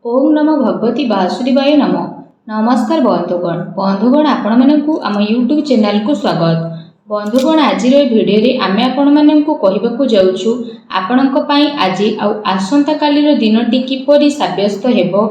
ओम नमो भगवती वासुदेवाय नमो। नमस्कार बंधुगण आपण मानकु आम यूट्यूब चैनल को स्वागत। बंधुगण आज भिडियो रे आमे आपण मानकु कहिबाकु जाउछु आपणक पई आज आसंता कालीर दिनटी किपरि साब्यस्त हेबो,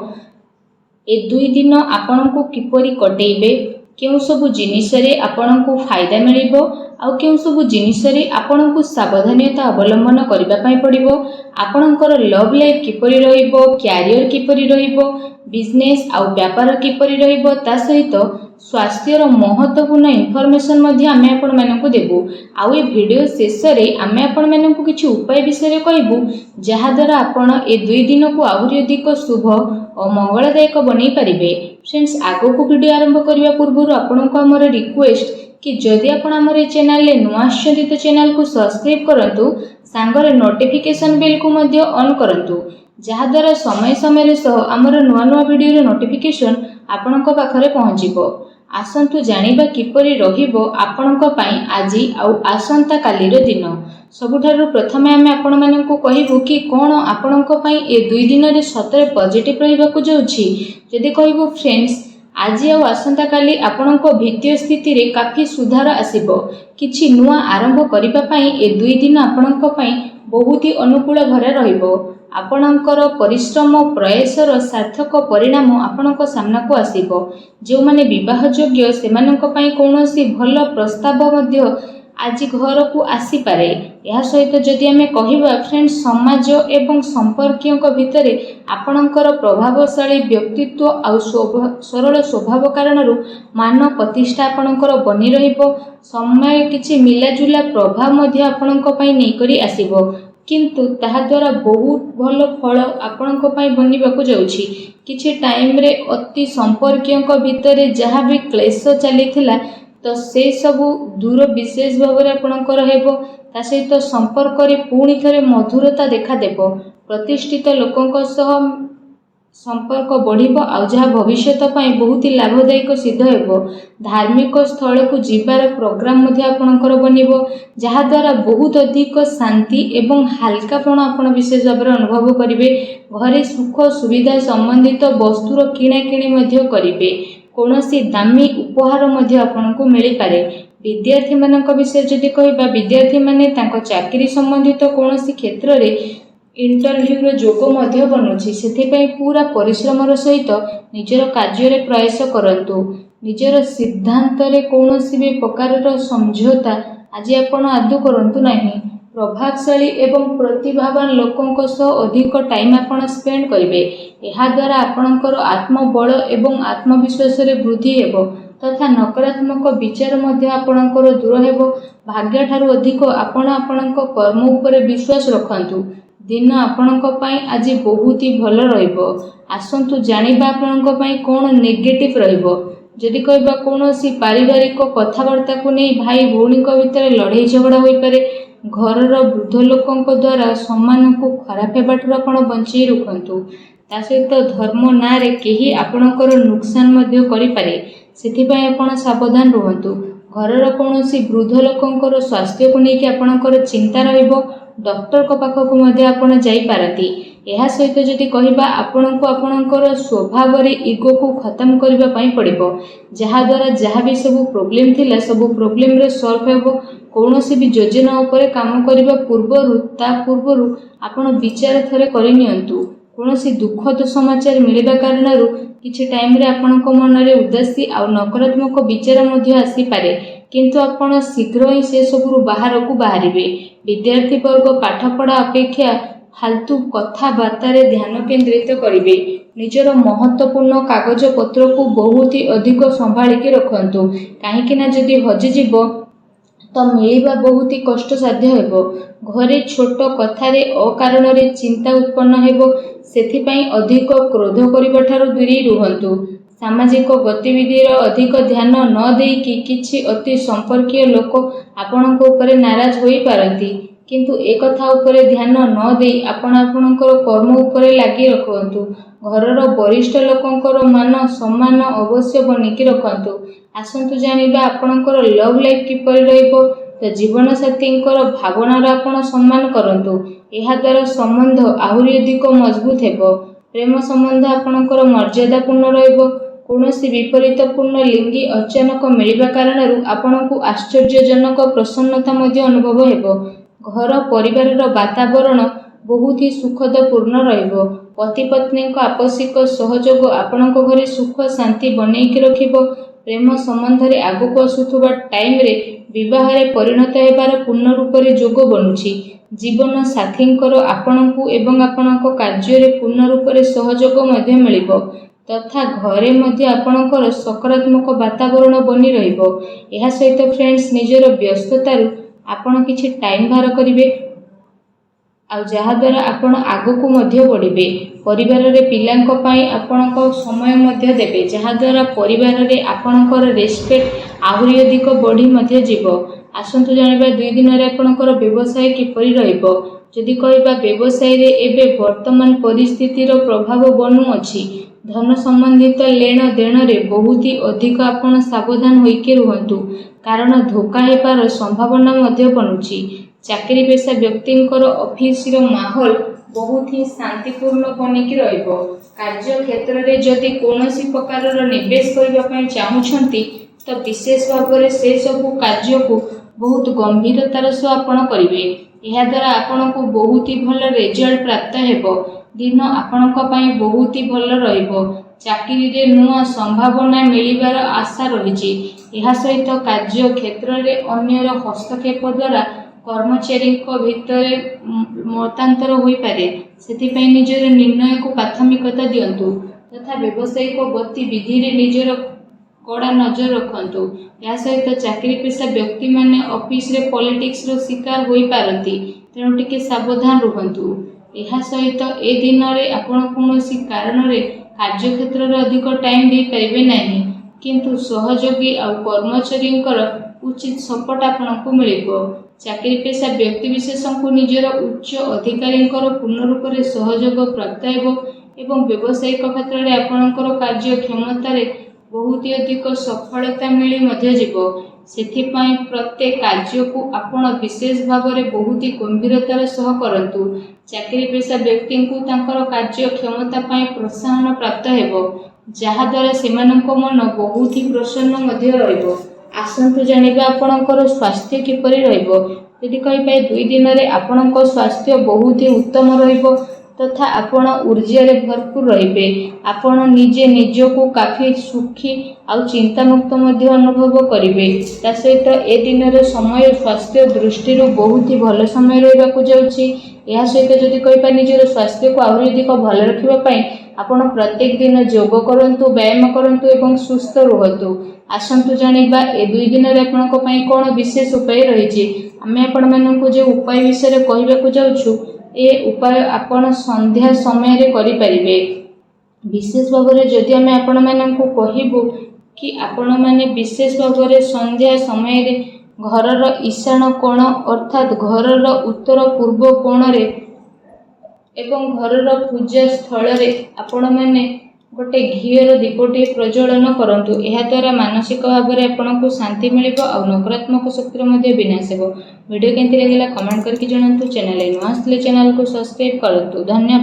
ए दुई दिन आपणकु किपरि कटेइबे, केउ सबु जिनिस रे आपणकु फायदा मिलिबो आउ केउ सबु जिनिस रे आपणकु सावधानता अवलंबन करबा पई पड़िबो, आपणकर लव लाइफ किपरि रहिबो, कैरियर किपरि रहिबो, बिजनेस आउ व्यापार किपरि रहिबो, ता सहित स्वास्थ्यर महत्वपूर्ण इनफॉरमेशन मध्ये आमे आपण मानकु देबु। आउ ए वीडियो शेष रे आमे आपण मानकु किछि उपाय विषय कहबु जहा द्वारा आपण ए दुई दिन को आहुरी अधिक शुभ और मंगलदायक बनै परिबे। फ्रेंड्स, आगो को वीडियो आरंभ करिया पूर्व आपनको हमर रिक्वेस्ट कि जदि आपण हमर ए चैनल ले नुआ आछथि तो चैनल को सब्सक्राइब करंतु, सांगरे नोटिफिकेशन बेल को मध्ये ऑन करंतु, जहा द्वारा समय समय सह हमर नुआ नुआ वीडियो रे नोटिफिकेशन आपणक पाखरे पहुंचिबो। आसंतु जानिबा किपरि रहिबो आपणक पई आजि आउ आसंता कालीर दिन। सबुठारु प्रथमे आमे आपण मानकु कहिबु कि कोन आपणक पई ए दुई दिन रे सतरे पॉजिटिव रहिबाकु जाउछि। जदि कहिबु फ्रेंड्स, आज आउ आसंता काली आपणक वित्तीय स्थिति रे काफी सुधार आसीबो। किछि नुआ आरंभ करिबा पई ए दुई दिन आपणक पई बहुत ही अनुकूल भरे रहिबो। आपणकर परिश्रम प्रयासर सार्थक परिणाम आपणक सामना को आसीबो। जो माने विवाह योग्य सेमानक पई कोनोसी भल प्रस्ताव मध्य आज घर को आसी पारे। यह सहित जदि आमे कहिबा फ्रेंड्स, समाज एवं संपर्कियों भितर आपणकर प्रभावशाली व्यक्तित्व आउ सरल स्वभाव कारणरू मान प्रतिष्ठा आपणकर बनी रहिबो। समय किछि मिलाजुला प्रभाव मध्य आपणक पई नै करी आसीबो, किंतु ताहा द्वारा बहुत भल फल आपणक पई बनिबाकु जाउछि। किछि टाइम रे अति संपर्कियों भितर जहा भी क्लेश चलीथिला तो से सबु दूर विशेष भाव में आपणकर हेबो। ता सहित संपर्क रे पुणी थरे मधुरता देखा देबो। प्रतिष्ठित लोकंक सह संपर्क बढ़िबो आउ जहा भविष्यत पई बहुत ही लाभदायक सिद्ध हेबो। धार्मिक स्थल को जीवार प्रोग्राम मध्ये आपणकर बनिबो, जहा द्वारा बहुत अधिक शांति एवं हल्कापन आपण विशेष भाव में अनुभव करिवे। घरे सुख सुविधा संबंधित वस्तुर किणा किणी मध्ये करिवे। कोनोसी दामी उपहार मध्ये आपनको मिली पारे। विद्यार्थी मानक विषय जदि कहिबा, विद्यार्थी माने तांको चाकरी संबंधित कोनोसी क्षेत्र रे इंटरव्यू रो जोगो मध्ये बनुछि। सेथि पई पूरा परिश्रमर सहित निजर कार्य रे प्रयास करंतु। निजर सिद्धांत रे कोनोसी भी प्रकार समझौता आज आपण आदु करंतु नाही। प्रभावशाली एवं प्रतिभावान लोकों सह अधिक टाइम आपण स्पेंड करिवे। एहा द्वारा आपणकर आत्मबल एवं आत्मविश्वास रे वृद्धि हेबो तथा नकारात्मक विचार मध्ये आपणकर दूर हेबो। भाग्य ठारू अधिक आपण आपणक कर्म उपरे विश्वास रखंतु। दिन आपणक पई आज बहुत ही भल रहिबो। आसंतु जानिबा आपणक पई कोन नेगेटिव रहिबो। जदि कहबा कोनोसी पारिवारिक कथावार्ता को नै भाई भौणी भितर लड़ाई झगड़ा होई पारे। घरर वृद्ध लोकों द्वारा सम्मान को खराब हेबाटू आपण बंचई रखंतु। ता सहित धर्म ना रे केही आपणकर नुकसान मध्ये करि पारे, सेथि पई आपण सावधान रहंतु। घरर कोनोसी वृद्ध लोकों स्वास्थ्य को लेके आपणकर चिंता रहिबो। डॉक्टर को पाखक मध्ये आपण जाई पारती। एहा सहित जदि कहिबा आपणको आपणकर स्वभाव रे ईगो को खत्म करबा पई पड़िबो, जहा द्वारा जहा भी सब प्रॉब्लम थिला सब प्रॉब्लम रे सॉल्व हेबो। कोनोसी भी योजना उपरे काम करबा पूर्वरु आपण विचार थरे करि नियंतु। कोनोसी दुखद समाचार मिलिबा कारणरू किछि टाइम रे आपणको मन रे उदासी आ नकारात्मक विचार मध्ये आसी पारे, किंतु आपण शीघ्र ही से सबरु बाहर को बाहरिबे। विद्यार्थी वर्ग पाठ पढ़ा अपेक्षा फालतू कथाबार्ता रे ध्यान केंद्रित करिवे। निजर महत्वपूर्ण कागज पत्र को बहुत ही अधिक संभाली के रखंतु, काहेकि ना जदि हजि जीवो तो मिलिबा बहुत ही कष्ट साध्य हेबो। घरे छोट कथा रे अकारण रे चिंता उत्पन्न हेबो, सेथि पई अधिक क्रोध करिबा ठारू दूरी रुहंतु। सामाजिक गतिविधि रो अधिक ध्यान न देई कि किछि अति संपर्कीय लोक आपणक उपरे नाराज होई पारंती, किंतु एक कथा उपरे ध्यान न देई आपण आपणकर कर्म उपरे लागि रखंतु। घरर वरिष्ठ लोकंकर मान सम्मान अवश्य बनिकी रखंतु। आसंतु जानिबा आपणकर लव लाइफ किपरि रहिबो। तो जीवन साथींकर भावनार आपण सम्मान करंतु। एहा द्वारा संबंध आहुरी अधिक मजबूत हेबो। ପ୍ରେମ ସମ୍ବନ୍ଧ ଆପଣଙ୍କର ମର୍ଯ୍ୟାଦାପୂର୍ଣ୍ଣ ରହିବ। କୌଣସି ବିପରୀତପୂର୍ଣ୍ଣ ଲିଙ୍ଗୀ ଅଚାନକ ମିଳିବା କାରଣରୁ ଆପଣଙ୍କୁ ଆଶ୍ଚର୍ଯ୍ୟଜନକ ପ୍ରସନ୍ନତା ମଧ୍ୟ ଅନୁଭବ ହେବ। ଘର ପରିବାରର ବାତାବରଣ ବହୁତ ହି ସୁଖଦପୂର୍ଣ୍ଣ ରହିବ। ପତି ପତ୍ନୀଙ୍କ ଆପୋଷିକ ସହଯୋଗ ଆପଣଙ୍କ ଘରେ ସୁଖ ଶାନ୍ତି ବନେଇକି ରଖିବ। ପ୍ରେମ ସମ୍ବନ୍ଧରେ ଆଗକୁ ଆସୁଥିବା ଟାଇମରେ ବିବାହରେ ପରିଣତ ହେବାର ପୂର୍ଣ୍ଣ ରୂପରେ ଯୋଗ ବନୁଛି। ଜୀବନ ସାଥୀଙ୍କର ଆପଣଙ୍କୁ ଏବଂ ଆପଣଙ୍କ କାର୍ଯ୍ୟରେ ପୂର୍ଣ୍ଣ ରୂପରେ ସହଯୋଗ ମଧ୍ୟ ମିଳିବ ତଥା ଘରେ ମଧ୍ୟ ଆପଣଙ୍କର ସକାରାତ୍ମକ ବାତାବରଣ ବନି ରହିବ। ଏହା ସହିତ ଫ୍ରେଣ୍ଡସ୍, ନିଜର ବ୍ୟସ୍ତତାରୁ ଆପଣ କିଛି ଟାଇମ ବାହାର କରିବେ ଆଉ ଯାହାଦ୍ୱାରା ଆପଣ ଆଗକୁ ମଧ୍ୟ ବଢ଼ିବେ। ପରିବାରରେ ପିଲାଙ୍କ ପାଇଁ ଆପଣଙ୍କ ସମୟ ମଧ୍ୟ ଦେବେ, ଯାହାଦ୍ୱାରା ପରିବାରରେ ଆପଣଙ୍କର ରେସ୍ପେକ୍ଟ ଆହୁରି ଅଧିକ ବଢ଼ି ମଧ୍ୟ ଯିବ। ଆସନ୍ତୁ ଜାଣିବା 2 ଦିନରେ ଆପଣଙ୍କର ବ୍ୟବସାୟ କିପରି ରହିବ। ଯଦି କହିବା ବ୍ୟବସାୟରେ ଏବେ ବର୍ତ୍ତମାନ ପରିସ୍ଥିତିର ପ୍ରଭାବ ବନୁଅଛି। ଧନ ସମ୍ବନ୍ଧିତ ଲେଣ ଦେଣରେ ବହୁତ ଅଧିକ ଆପଣ ସାବଧାନ ହୋଇକି ରୁହନ୍ତୁ, କାରଣ ଧୋକା ହେବାର ସମ୍ଭାବନା ମଧ୍ୟ ବନୁଛି। ଚାକିରି ପେଶା ବ୍ୟକ୍ତିଙ୍କର ଅଫିସର ମାହୋଲ ବହୁତ ହିଁ ଶାନ୍ତିପୂର୍ଣ୍ଣ ବନିକି ରହିବ। କାର୍ଯ୍ୟକ୍ଷେତ୍ରରେ ଯଦି କୌଣସି ପ୍ରକାରର ନିବେଶ କରିବା ପାଇଁ ଚାହୁଁଛନ୍ତି ତ ବିଶେଷ ଭାବରେ ସେସବୁ କାର୍ଯ୍ୟକୁ ବହୁତ ଗମ୍ଭୀରତାର ସହ ଆପଣ କରିବେ। ଏହାଦ୍ୱାରା ଆପଣଙ୍କୁ ବହୁତ ହି ଭଲ ରେଜଲ୍ଟ ପ୍ରାପ୍ତ ହେବ। ଦିନ ଆପଣଙ୍କ ପାଇଁ ବହୁତ ହି ଭଲ ରହିବ। ଚାକିରିରେ ନୂଆ ସମ୍ଭାବନା ମିଳିବାର ଆଶା ରହିଛି। ଏହା ସହିତ କାର୍ଯ୍ୟକ୍ଷେତ୍ରରେ ଅନ୍ୟର ହସ୍ତକ୍ଷେପ ଦ୍ୱାରା କର୍ମଚାରୀଙ୍କ ଭିତରେ ମତାନ୍ତର ହୋଇପାରେ, ସେଥିପାଇଁ ନିଜର ନିର୍ଣ୍ଣୟକୁ ପ୍ରାଥମିକତା ଦିଅନ୍ତୁ ତଥା ବ୍ୟବସାୟିକ ଗତିବିଧିରେ ନିଜର କଡ଼ା ନଜର ରଖନ୍ତୁ। ଏହା ସହିତ ଚାକିରି ପେଶା ବ୍ୟକ୍ତିମାନେ ଅଫିସରେ ପଲିଟିକ୍ସର ଶିକାର ହୋଇପାରନ୍ତି, ତେଣୁ ଟିକେ ସାବଧାନ ରୁହନ୍ତୁ। ଏହା ସହିତ ଏ ଦିନରେ ଆପଣ କୌଣସି କାରଣରେ କାର୍ଯ୍ୟକ୍ଷେତ୍ରରେ ଅଧିକ ଟାଇମ ଦେଇପାରିବେ ନାହିଁ, କିନ୍ତୁ ସହଯୋଗୀ ଆଉ କର୍ମଚାରୀଙ୍କର ଉଚିତ ସପୋର୍ଟ ଆପଣଙ୍କୁ ମିଳିବ। ଚାକିରି ପେଶା ବ୍ୟକ୍ତିବିଶେଷଙ୍କୁ ନିଜର ଉଚ୍ଚ ଅଧିକାରୀଙ୍କର ପୂର୍ଣ୍ଣ ରୂପରେ ସହଯୋଗ ପ୍ରାପ୍ତ ହେବ ଏବଂ ବ୍ୟବସାୟିକ କ୍ଷେତ୍ରରେ ଆପଣଙ୍କର କାର୍ଯ୍ୟକ୍ଷମତାରେ ବହୁତ ଅଧିକ ସଫଳତା ମିଳି ମଧ୍ୟ ଯିବ। ସେଥିପାଇଁ ପ୍ରତ୍ୟେକ କାର୍ଯ୍ୟକୁ ଆପଣ ବିଶେଷ ଭାବରେ ବହୁତ ଗମ୍ଭୀରତାର ସହ କରନ୍ତୁ। ଚାକିରି ପେଶା ବ୍ୟକ୍ତିଙ୍କୁ ତାଙ୍କର କାର୍ଯ୍ୟକ୍ଷମତା ପାଇଁ ପ୍ରୋତ୍ସାହନ ପ୍ରାପ୍ତ ହେବ, ଯାହାଦ୍ୱାରା ସେମାନଙ୍କ ମନ ବହୁତ ହି ପ୍ରସନ୍ନ ମଧ୍ୟ ରହିବ। ଆସନ୍ତୁ ଜାଣିବା ଆପଣଙ୍କର ସ୍ୱାସ୍ଥ୍ୟ କିପରି ରହିବ। ଯଦି କହିବେ 2 ଦିନରେ ଆପଣଙ୍କ ସ୍ୱାସ୍ଥ୍ୟ ବହୁତ ହି ଉତ୍ତମ ରହିବ ତଥା ଆପଣ ଊର୍ଜାରେ ଭରପୁର ରହିବେ। ଆପଣ ନିଜେ ନିଜକୁ କାଫି ସୁଖୀ ଆଉ ଚିନ୍ତାମୁକ୍ତ ମଧ୍ୟ ଅନୁଭବ କରିବେ। ତା ସହିତ ଏ ଦିନର ସମୟ ସ୍ୱାସ୍ଥ୍ୟ ଦୃଷ୍ଟିରୁ ବହୁତ ହି ଭଲ ସମୟ ରହିବାକୁ ଯାଉଛି। ଏହା ସହିତ ଯଦି କହିବା ନିଜର ସ୍ୱାସ୍ଥ୍ୟକୁ ଆହୁରି ଅଧିକ ଭଲ ରଖିବା ପାଇଁ ଆପଣ ପ୍ରତ୍ୟେକ ଦିନ ଯୋଗ କରନ୍ତୁ, ବ୍ୟାୟାମ କରନ୍ତୁ ଏବଂ ସୁସ୍ଥ ରୁହନ୍ତୁ। ଆସନ୍ତୁ ଜାଣିବା ଏ 2 ଦିନରେ ଆପଣଙ୍କ ପାଇଁ କ'ଣ ବିଶେଷ ଉପାୟ ରହିଛି। ଆମେ ଆପଣମାନଙ୍କୁ ଯେଉଁ ଉପାୟ ବିଷୟରେ କହିବାକୁ ଯାଉଛୁ, ଏ ଉପାୟ ଆପଣ ସନ୍ଧ୍ୟା ସମୟରେ କରିପାରିବେ। ବିଶେଷ ଭାବରେ ଯଦି ଆମେ ଆପଣମାନଙ୍କୁ କହିବୁ କି ଆପଣମାନେ ବିଶେଷ ଭାବରେ ସନ୍ଧ୍ୟା ସମୟରେ ଘରର ଈଶାନ କୋଣ ଅର୍ଥାତ୍ ଘରର ଉତ୍ତର ପୂର୍ବ କୋଣରେ ଏବଂ ଘରର ପୂଜା ସ୍ଥଳରେ ଆପଣମାନେ ଗୋଟେ ଘିଅର ଦୀପଟିଏ ପ୍ରଜ୍ୱଳନ କରନ୍ତୁ। ଏହାଦ୍ୱାରା ମାନସିକ ଭାବରେ ଆପଣଙ୍କୁ ଶାନ୍ତି ମିଳିବ ଆଉ ନକାରାତ୍ମକ ଶକ୍ତିର ମଧ୍ୟ ବିନାଶ ହେବ। ଭିଡ଼ିଓ କେମିତି ଲାଗିଲା କମେଣ୍ଟ କରିକି ଜଣାନ୍ତୁ। ଚ୍ୟାନେଲରେ ନୂଆ ଆସିଥିଲେ ଚ୍ୟାନେଲକୁ ସବସ୍କ୍ରାଇବ୍ କରନ୍ତୁ। ଧନ୍ୟବାଦ।